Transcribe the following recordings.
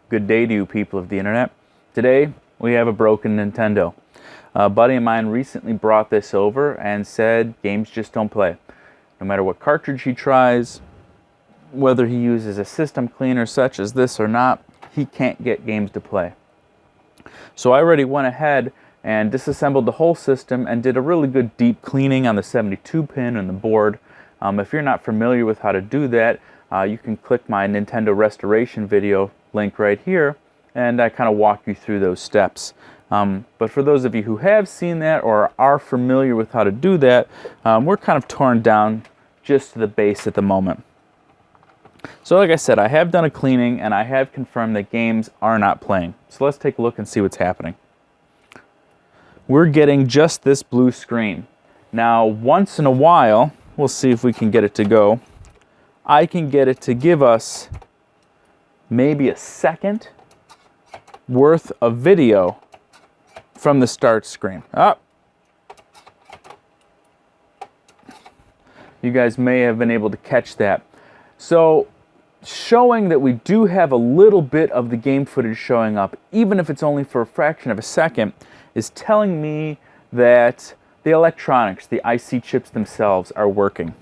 Good day to you people of the internet. Today we have a broken Nintendo. A buddy of mine recently brought this over and said games just don't play. No matter what cartridge he tries, whether he uses a system cleaner such as this or not, he can't get games to play. So I already went ahead and disassembled the whole system and did a really good deep cleaning on the 72 pin and the board. If you're not familiar with how to do that, you can click my Nintendo restoration video link right here, and I kind of walk you through those steps. But for those of you who have seen that or are familiar with how to do that, we're kind of torn down just to the base at the moment. So like I said, I have done a cleaning and I have confirmed that games are not playing. So let's take a look and see what's happening. We're getting just this blue screen. Now once in a while, we'll see if we can get it to go, I can get it to give us maybe a second worth of video from the start screen. You guys may have been able to catch that. So showing that we do have a little bit of the game footage showing up, even if it's only for a fraction of a second, is telling me that the electronics, the IC chips themselves, are working.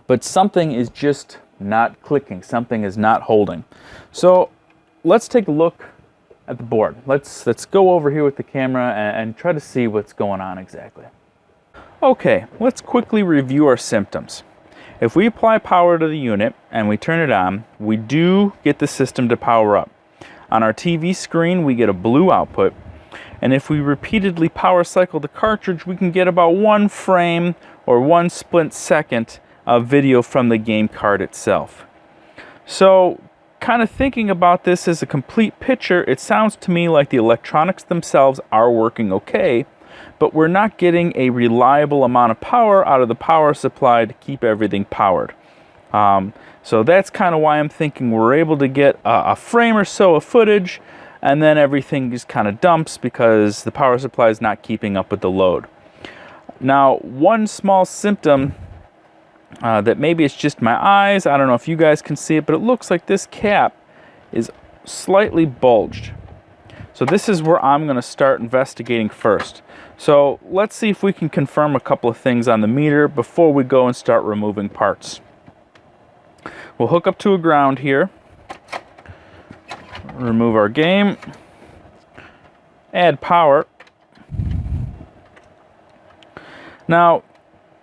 But something is just not clicking, something is not holding. So let's take a look at the board. Let's go over here with the camera and try to see what's going on exactly. Okay, let's quickly review our symptoms. If we apply power to the unit and we turn it on, we do get the system to power up. On our TV screen, we get a blue output, and if we repeatedly power cycle the cartridge, we can get about 1 frame or 1 split second of video from the game card itself. So, kind of thinking about this as a complete picture, it sounds to me like the electronics themselves are working okay, but we're not getting a reliable amount of power out of the power supply to keep everything powered. So that's kind of why I'm thinking we're able to get a frame or so of footage, and then everything just kind of dumps because the power supply is not keeping up with the load. Now, one small symptom that maybe it's just my eyes, I don't know if you guys can see it, but it looks like this cap is slightly bulged. So this is where I'm going to start investigating first. So let's see if we can confirm a couple of things on the meter before we go and start removing parts. We'll hook up to a ground here, remove our game, add power. Now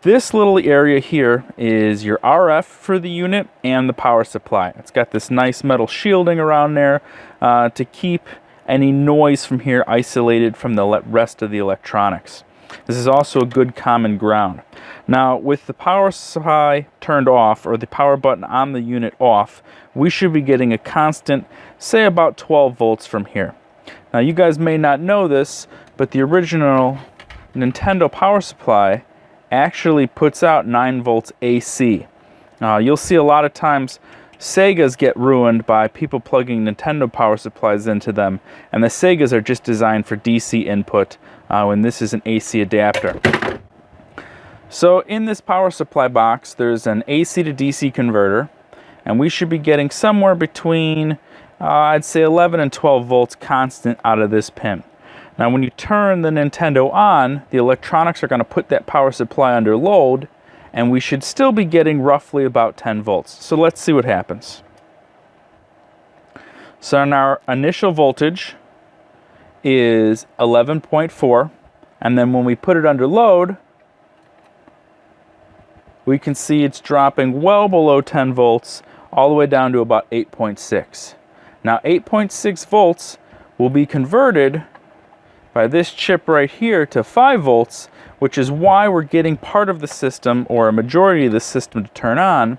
this little area here is your RF for the unit and the power supply. It's got this nice metal shielding around there to keep any noise from here isolated from the rest of the electronics. This is also a good common ground. Now with the power supply turned off, or the power button on the unit off, we should be getting a constant, say about 12 volts from here. Now you guys may not know this, but the original Nintendo power supply actually puts out 9 volts AC. You'll see a lot of times Segas get ruined by people plugging Nintendo power supplies into them, and the Segas are just designed for DC input when this is an AC adapter. So in this power supply box there's an AC to DC converter, and we should be getting somewhere between I'd say 11 and 12 volts constant out of this pin. Now when you turn the Nintendo on, the electronics are going to put that power supply under load, and we should still be getting roughly about 10 volts. So let's see what happens. So our initial voltage is 11.4, and then when we put it under load, we can see it's dropping well below 10 volts, all the way down to about 8.6. Now 8.6 volts will be converted by this chip right here to 5 volts, which is why we're getting part of the system, or a majority of the system, to turn on.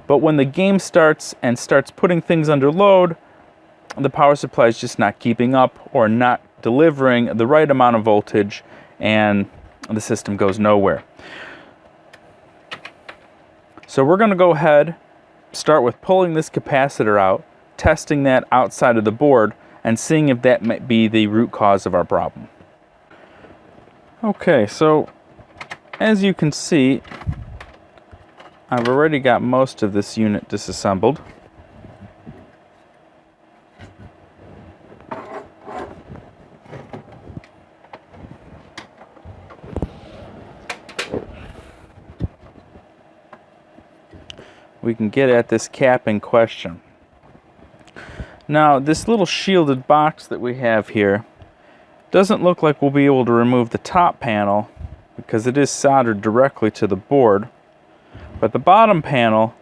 But when the game starts and starts putting things under load, the power supply is just not keeping up or not delivering the right amount of voltage, and the system goes nowhere. So we're going to go ahead, start with pulling this capacitor out, testing that outside of the board, and seeing if that might be the root cause of our problem. Okay, so as you can see, I've already got most of this unit disassembled. we can get at this cap in question. Now, this little shielded box that we have here doesn't look like we'll be able to remove the top panel because it is soldered directly to the board. But the bottom panel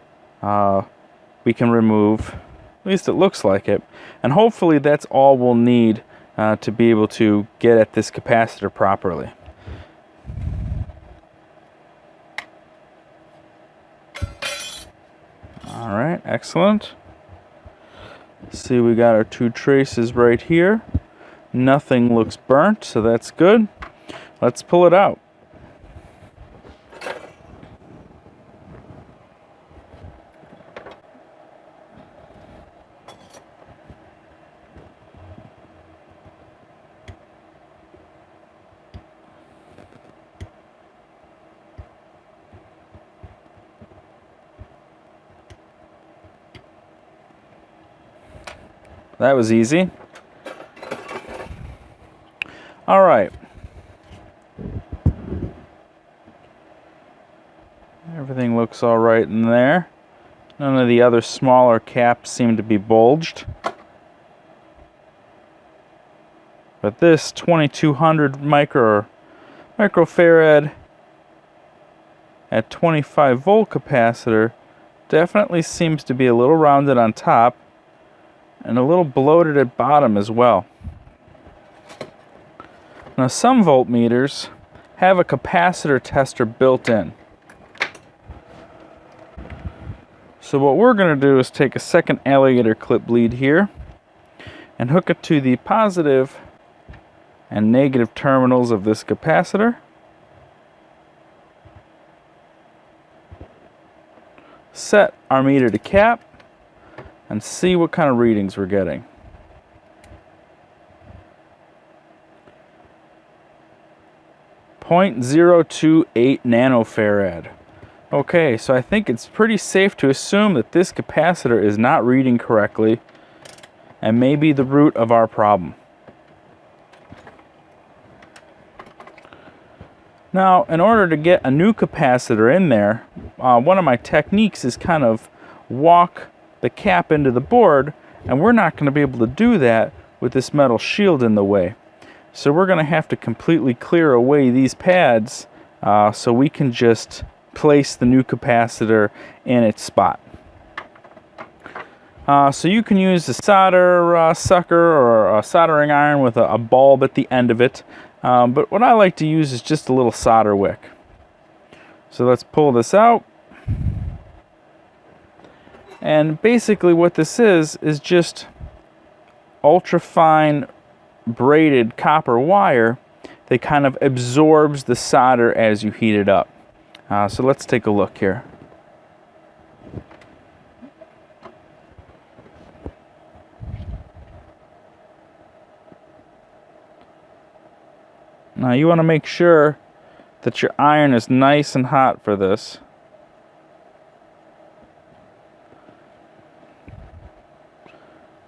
we can remove, at least it looks like it, and hopefully that's all we'll need to be able to get at this capacitor properly. Alright, excellent. See, we got our two traces right here. Nothing looks burnt, so that's good. Let's pull it out. That was easy. All right. Everything looks all right in there. None of the other smaller caps seem to be bulged. But this 2200 microfarad at 25 volt capacitor definitely seems to be a little rounded on top and a little bloated at bottom as well. Now, some voltmeters have a capacitor tester built in. So what we're going to do is take a second alligator clip lead here and hook it to the positive and negative terminals of this capacitor. Set our meter to cap and see what kind of readings we're getting. .028 nanofarad. Okay, so I think it's pretty safe to assume that this capacitor is not reading correctly and may be the root of our problem. Now, in order to get a new capacitor in there, one of my techniques is kind of walk the cap into the board, and we're not going to be able to do that with this metal shield in the way. So we're going to have to completely clear away these pads so we can just place the new capacitor in its spot. So you can use a solder sucker or a soldering iron with a bulb at the end of it, but what I like to use is just a little solder wick. So let's pull this out. And basically what this is just ultra-fine braided copper wire that kind of absorbs the solder as you heat it up. So let's take a look here. Now you want to make sure that your iron is nice and hot for this.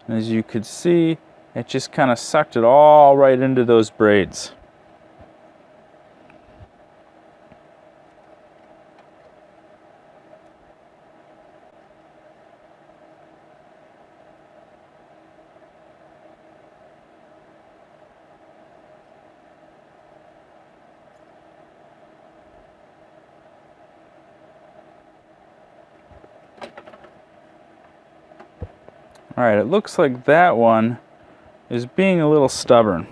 As you could see, it just kind of sucked it all right into those braids. Alright, it looks like that one is being a little stubborn.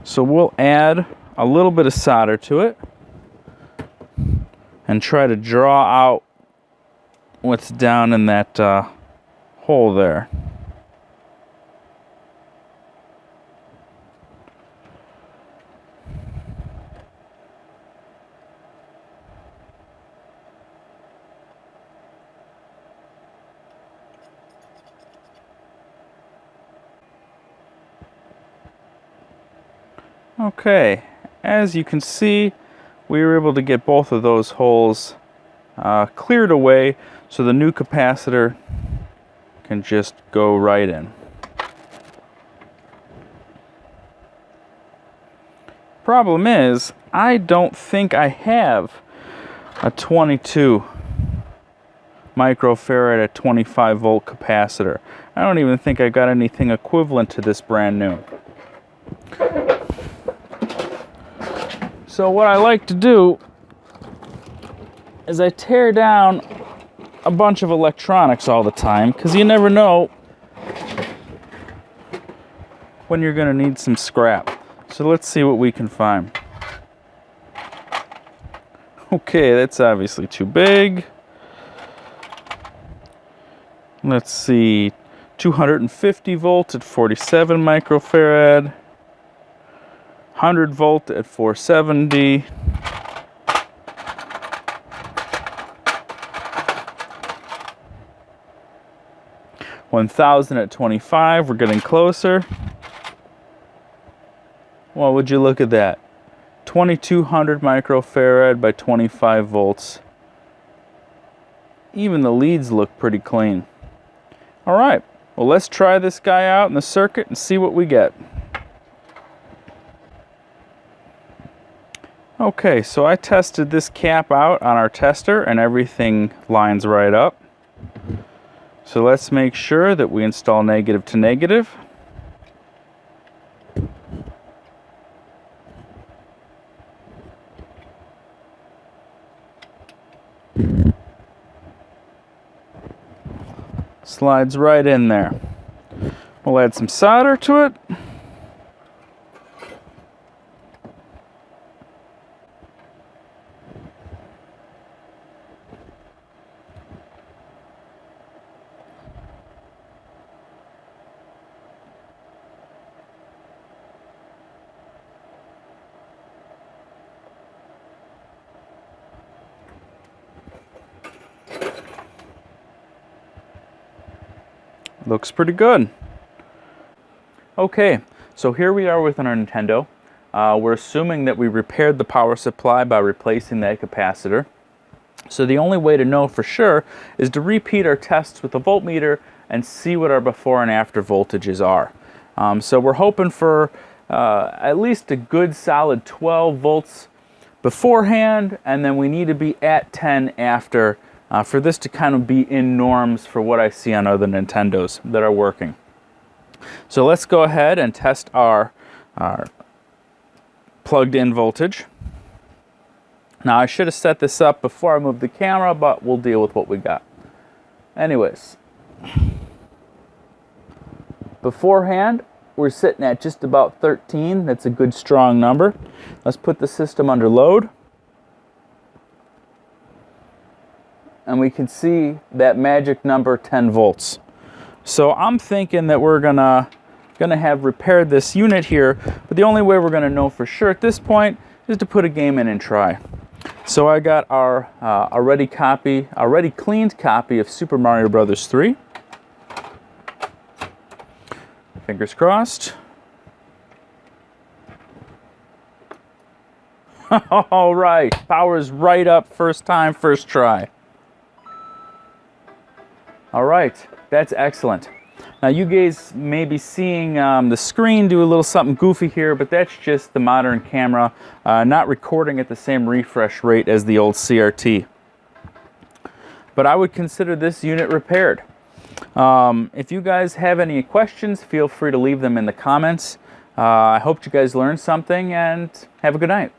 So we'll add a little bit of solder to it and try to draw out what's down in that hole there. Okay, as you can see, we were able to get both of those holes cleared away so the new capacitor can just go right in. Problem is, I don't think I have a 22 microfarad at 25 volt capacitor. I don't even think I got anything equivalent to this brand new. So what I like to do is I tear down a bunch of electronics all the time, because you never know when you're going to need some scrap. So let's see what we can find. Okay, that's obviously too big. Let's see, 250 volt at 47 microfarad, 100 volt at 470, 1000 at 25, we're getting closer. Well, would you look at that? 2200 microfarad by 25 volts. Even the leads look pretty clean. All right, well, let's try this guy out in the circuit and see what we get. Okay, so I tested this cap out on our tester and everything lines right up. So let's make sure that we install negative to negative. Slides right in there. We'll add some solder to it. Looks pretty good. Okay, so here we are with our Nintendo. We're assuming that we repaired the power supply by replacing that capacitor. So the only way to know for sure is to repeat our tests with the voltmeter and see what our before and after voltages are. So we're hoping for at least a good solid 12 volts beforehand, and then we need to be at 10 after for this to kind of be in norms for what I see on other Nintendos that are working. So let's go ahead and test our plugged in voltage. Now I should have set this up before I moved the camera, but we'll deal with what we got. Anyways, beforehand we're sitting at just about 13. That's a good strong number. Let's put the system under load. And we can see that magic number, 10 volts. So I'm thinking that we're gonna have repaired this unit here, but the only way we're gonna know for sure at this point is to put a game in and try. So I got our already cleaned copy of Super Mario Bros. 3. Fingers crossed. All right, power's right up, first time, first try. All right, that's excellent. Now you guys may be seeing the screen do a little something goofy here, but that's just the modern camera not recording at the same refresh rate as the old CRT. But I would consider this unit repaired. If you guys have any questions, feel free to leave them in the comments. I hope you guys learned something, and have a good night.